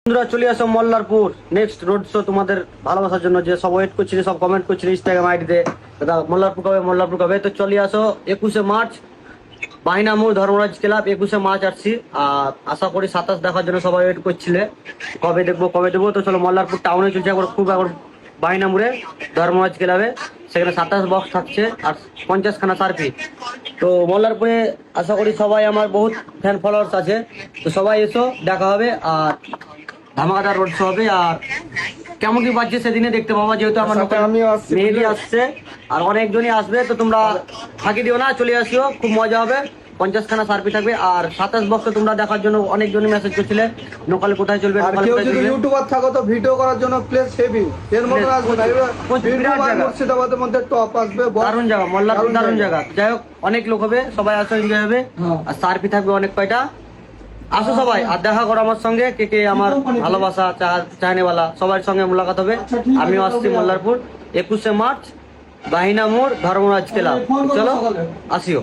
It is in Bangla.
বন্ধুরা চলে আসো মল্লারপুর নেক্সট রোড শো তোমাদের ভালোবাসার জন্য, যে সব ওয়েট করছিলে, সব কমেন্ট করছিলে ইনস্টাগ্রাম আইডিতে, দাদা মল্লারপুর কবে। তো চলে আসো 21শে মার্চ বাহিনামুর ধর্মরাজ ক্লাব। 21শে মার্চ আসছি, আর আশা করি 27 দেখার জন্য সবাই ওয়েট করছিলে কবে দেখবো। তো চলো মল্লারপুর টাউনে চলছে একবার, খুব একবার বাহিনামুরে ধর্মরাজ ক্লাবে, সেখানে 27 বক্স থাকছে আর 50খানা সার্ফি। তো মল্লারপুরে আশা করি সবাই আমার বহুত ফ্যান ফলোয়ার্স আছে, তো সবাই এসো, দেখা হবে। আর ধামাকাদার রোড শো হবে, আর কেমন কি বাজছে সেদিনে দেখতে পাবো, যেহেতু আমার মেহেদি আসছে আর অনেকজনই আসবে। তো তোমরা ফাঁকি দিও না, চলে আসিও, খুব মজা হবে। 50খানা সার্ফি থাকবে আর 27 বক্সে তোমরা দেখার জন্য অনেকজনই মেসেজ করছিলে নোকালে কোথায় চলবে। আর কেউ যদি ইউটিউবার থাকো তো ভিডিও করার জন্য প্লেস হেভি, এর মধ্যে আসবে না। মুর্শিদাবাদের মধ্যে টপ আসবে, দারুণ জায়গা, মল্লারপুর দারুণ জায়গা। যাই হোক, অনেক লোক হবে, সবাই আসো, এনজয় হবে। আর সার্ফি থাকবে অনেক কয়টা, আসো সবাই আর দেখা করো আমার সঙ্গে। কে কে আমার ভালোবাসা চাহনেওয়ালা সবার সঙ্গে মোলাকাত হবে। আমিও আসছি মল্লারপুর 21শে মার্চ বাহিনা মোড় ধর্মরাজ ক্লাব। চলো আসিও।